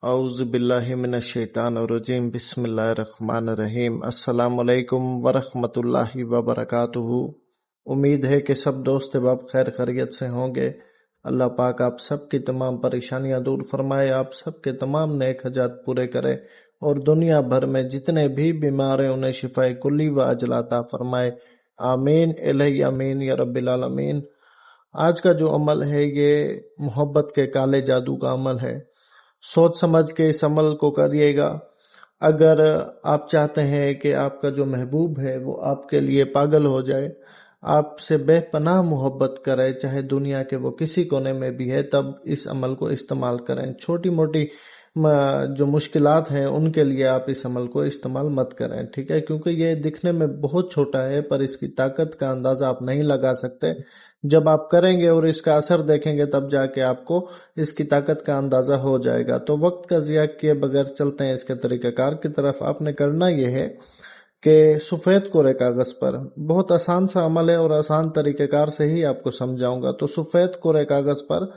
औज़ु बिल्लाहि मिनश शैतानिर रजीम बिस्मिल्लाहिर रहमानिर रहीम अस्सलामु अलैकुम वरहमतुल्लाहि वबरकातुहू। उम्मीद है कि सब दोस्त अहबाब खैर खैरियत से होंगे। अल्लाह पाक आप सबकी तमाम परेशानियां दूर फरमाए, आप सबके तमाम नेक हजात पूरे करे और दुनिया भर में जितने भी बीमार हैं उन्हें शिफाए कुल्ली व अजला अता फरमाए। आमीन इलही आमीन या रब्बिल आलमीन। आज का जो अमल है ये मोहब्बत के काले जादू का अमल है। सोच समझ के इस अमल को करिएगा। अगर आप चाहते हैं कि आपका जो महबूब है वो आपके लिए पागल हो जाए, आपसे बेपनाह मोहब्बत करे, चाहे दुनिया के वो किसी कोने में भी है, तब इस अमल को इस्तेमाल करें। छोटी मोटी जो मुश्किलात हैं उनके लिए आप इस अमल को इस्तेमाल मत करें, ठीक है, क्योंकि ये दिखने में बहुत छोटा है पर इसकी ताकत का अंदाज़ा आप नहीं लगा सकते। जब आप करेंगे और इसका असर देखेंगे तब जाके आपको इसकी ताकत का अंदाज़ा हो जाएगा। तो वक्त का ज़िया किए बगैर चलते हैं इसके तरीक़ाकार की तरफ। आपने करना यह है कि सफ़ेद कोरे कागज़ पर, बहुत आसान सा अमल है और आसान तरीक़ेकार से ही आपको समझाऊंगा। तो सफ़ेद कोरे कागज़ पर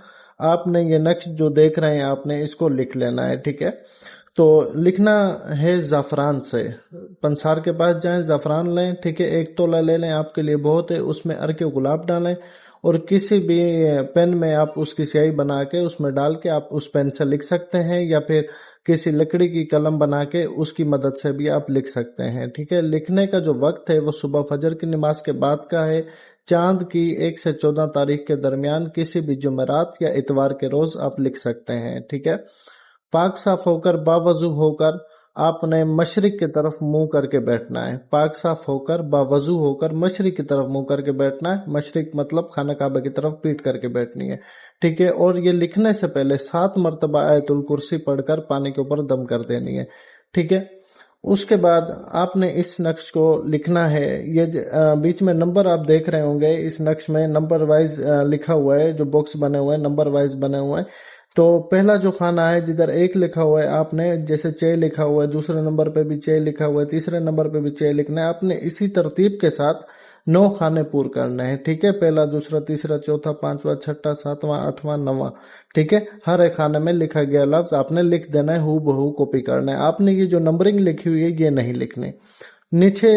आपने ये नक्श जो देख रहे हैं आपने इसको लिख लेना है, ठीक है। तो लिखना है ज़ाफ़रान से। पंसार के पास जाएं, ज़ाफ़रान लें, ठीक है, 1 तोला ले लें, आपके लिए बहुत है। उसमें अर्के गुलाब डालें और किसी भी पेन में आप उसकी स्याही बना के उसमें डाल के आप उस पेन से लिख सकते हैं, या फिर किसी लकड़ी की कलम बना के उसकी मदद से भी आप लिख सकते हैं, ठीक है। लिखने का जो वक्त है वो सुबह फजर की नमाज के बाद का है। चांद की 1 से 14 तारीख के दरमियान किसी भी जुमेरात या इतवार के रोज आप लिख सकते हैं, ठीक है। पाक साफ होकर बावजू होकर आपने मशरिक की तरफ मुंह करके बैठना है। पाक साफ होकर बावजू होकर मशरिक की तरफ मुंह करके बैठना है। मशरिक मतलब खाना काबा की तरफ पीट करके बैठनी है, ठीक है। और ये लिखने से पहले 7 मरतबा आयतुल कुर्सी पढ़कर पानी के ऊपर दम कर देनी है, ठीक है। उसके बाद आपने इस नक्श को लिखना है। ये बीच में नंबर आप देख रहे होंगे, इस नक्श में नंबर वाइज लिखा हुआ है, जो बॉक्स बने हुए हैं नंबर वाइज बने हुए हैं। तो पहला जो खाना है जिधर 1 लिखा हुआ है, आपने जैसे 6 लिखा हुआ है, दूसरे नंबर पे भी 6 लिखा हुआ है, तीसरे नंबर पे भी 6 लिखना है। आपने इसी तरतीब के साथ 9 खाने पूर करने हैं, ठीक है। पहला, दूसरा, तीसरा, चौथा, 5वां, 6ठा, 7वां, 8वां, 9वां, ठीक है। हर एक खाने में लिखा गया लफ्ज आपने लिख देना है, हू बहू कॉपी करना है। आपने ये जो नंबरिंग लिखी हुई है ये नहीं लिखनी। नीचे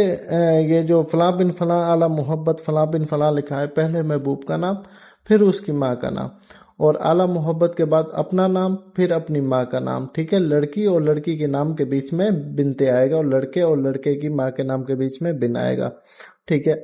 ये जो फलां बिन फलां आला मोहब्बत फलां बिन फलां लिखा है, पहले महबूब का नाम फिर उसकी माँ का नाम, और आला मोहब्बत के बाद अपना नाम फिर अपनी माँ का नाम, ठीक है। लड़की और लड़की के नाम के बीच में बिनते आएगा और लड़के और लड़के की माँ के नाम के बीच में बिन आएगा, ठीक है।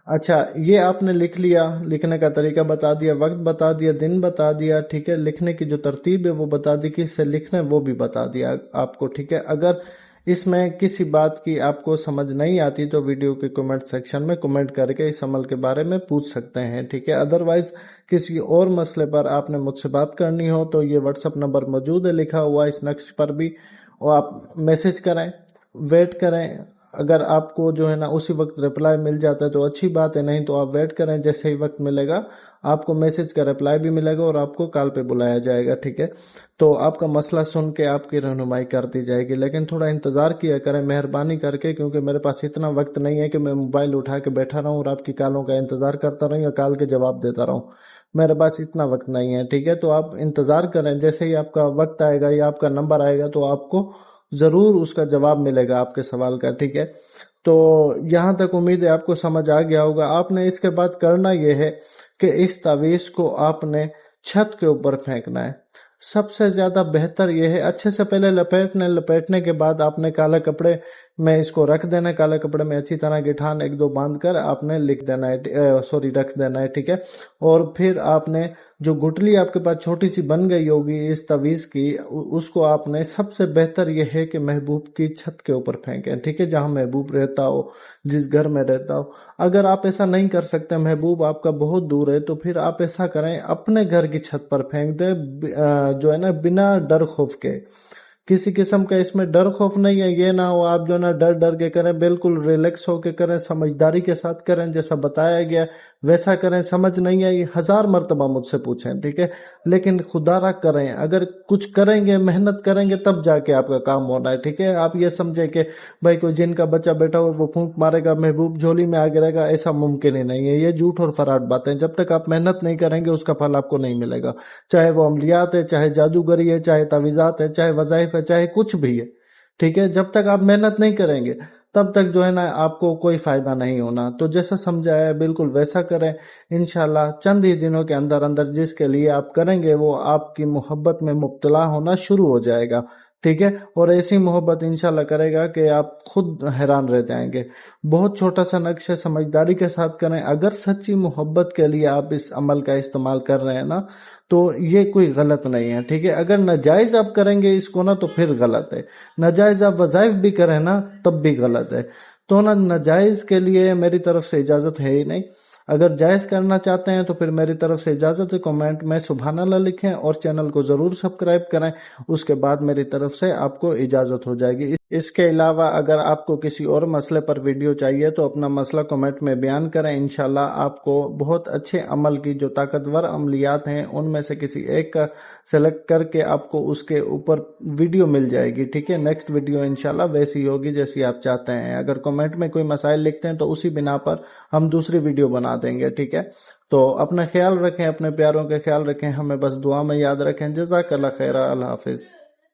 अच्छा, ये आपने लिख लिया, लिखने का तरीका बता दिया, वक्त बता दिया, दिन बता दिया, ठीक है। लिखने की जो तरतीब है वो बता दी, किससे लिखना है वो भी बता दिया आपको, ठीक है। अगर इसमें किसी बात की आपको समझ नहीं आती तो वीडियो के कमेंट सेक्शन में कमेंट करके इस अमल के बारे में पूछ सकते हैं, ठीक है। अदरवाइज किसी और मसले पर आपने मुझसे बात करनी हो तो ये व्हाट्सएप नंबर मौजूद है लिखा हुआ इस नक्श पर भी, और आप मैसेज करें, वेट करें। अगर आपको जो है ना उसी वक्त रिप्लाई मिल जाता है तो अच्छी बात है, नहीं तो आप वेट करें, जैसे ही वक्त मिलेगा आपको मैसेज का रिप्लाई भी मिलेगा और आपको कॉल पे बुलाया जाएगा, ठीक है। तो आपका मसला सुन के आपकी रहनुमाई कर दी जाएगी, लेकिन थोड़ा इंतज़ार किया करें मेहरबानी करके, क्योंकि मेरे पास इतना वक्त नहीं है कि मैं मोबाइल उठा के बैठा रहूं और आपकी कॉलों का इंतज़ार करता रहूं या कॉल के जवाब देता रहूं। मेरे पास इतना वक्त नहीं है, ठीक है। तो आप इंतज़ार करें, जैसे ही आपका वक्त आएगा या आपका नंबर आएगा तो आपको ज़रूर उसका जवाब मिलेगा आपके सवाल का, ठीक है। तो यहाँ तक उम्मीद है आपको समझ आ गया होगा। आपने इसके बाद करना यह है कि इस तावीज़ को आपने छत के ऊपर फेंकना है। सबसे ज़्यादा बेहतर यह है अच्छे से पहले लपेटने के बाद आपने काले कपड़े में इसको रख देना है। काले कपड़े में अच्छी तरह गिठान 1-2 बांध कर आपने लिख देना है, रख देना है, ठीक है। और फिर आपने जो गुटली आपके पास छोटी सी बन गई होगी इस तवीज़ की, उसको आपने, सबसे बेहतर यह है कि महबूब की छत के ऊपर फेंकें, ठीक है, जहां महबूब रहता हो, जिस घर में रहता हो। अगर आप ऐसा नहीं कर सकते, महबूब आपका बहुत दूर है, तो फिर आप ऐसा करें, अपने घर की छत पर फेंक दें, जो है ना, बिना डर खौफ के, किसी किस्म का इसमें डर खौफ नहीं है। ये ना हो आप जो ना डर डर के करें, बिल्कुल रिलैक्स होके करें, समझदारी के साथ करें, जैसा बताया गया वैसा करें। समझ नहीं आई 1000 मर्तबा मुझसे पूछें, ठीक है, लेकिन खुदारा करें। अगर कुछ करेंगे, मेहनत करेंगे, तब जाके आपका काम होना है, ठीक है। आप ये समझे कि भाई कोई जिनका बच्चा बैठा हो वो फूंक मारेगा, महबूब झोली में आ गिरेगा, ऐसा मुमकिन ही नहीं है। ये झूठ और फराड बातें। जब तक आप मेहनत नहीं करेंगे उसका फल आपको नहीं मिलेगा। चाहे वो अमलियात है, चाहे जादूगरी है, चाहे तावीज़ात है, चाहे वज़ाइफ है, चाहे कुछ भी है, ठीक है। जब तक आप मेहनत नहीं करेंगे तब तक जो है ना आपको कोई फायदा नहीं होना। तो जैसा समझाया है बिल्कुल वैसा करें। इंशाल्लाह चंद ही दिनों के अंदर अंदर जिसके लिए आप करेंगे वो आपकी मोहब्बत में मुब्तला होना शुरू हो जाएगा, ठीक है। और ऐसी मोहब्बत इंशाल्लाह करेगा कि आप खुद हैरान रह जाएंगे। बहुत छोटा सा नक्शा समझदारी के साथ करें। अगर सच्ची मोहब्बत के लिए आप इस अमल का इस्तेमाल कर रहे हैं ना, तो ये कोई गलत नहीं है, ठीक है। अगर नाजायज आप करेंगे इसको ना, तो फिर गलत है। नाजायज आप वज़ाइफ भी करें ना, तब भी गलत है। तो ना नाजायज के लिए मेरी तरफ से इजाजत है ही नहीं। अगर जायज करना चाहते हैं तो फिर मेरी तरफ से इजाजत है। कमेंट में सुभान अल्लाह लिखें और चैनल को जरूर सब्सक्राइब करें। उसके बाद मेरी तरफ से आपको इजाजत हो जाएगी। इसके अलावा अगर आपको किसी और मसले पर वीडियो चाहिए तो अपना मसला कमेंट में बयान करें। इंशाल्लाह आपको बहुत अच्छे अमल की जो ताकतवर अमलियात हैं उनमें से किसी एक का सेलेक्ट करके आपको उसके ऊपर वीडियो मिल जाएगी, ठीक है। नेक्स्ट वीडियो इंशाल्लाह वैसी होगी जैसी आप चाहते हैं। अगर कमेंट में कोई मसाइल लिखते हैं तो उसी बिना पर हम दूसरी वीडियो बना देंगे, ठीक है। तो अपना ख्याल रखें, अपने प्यारों का ख्याल रखें, हमें बस दुआ में याद रखें। जज़ाकल्लाह खैरा, अल्लाह हाफिज।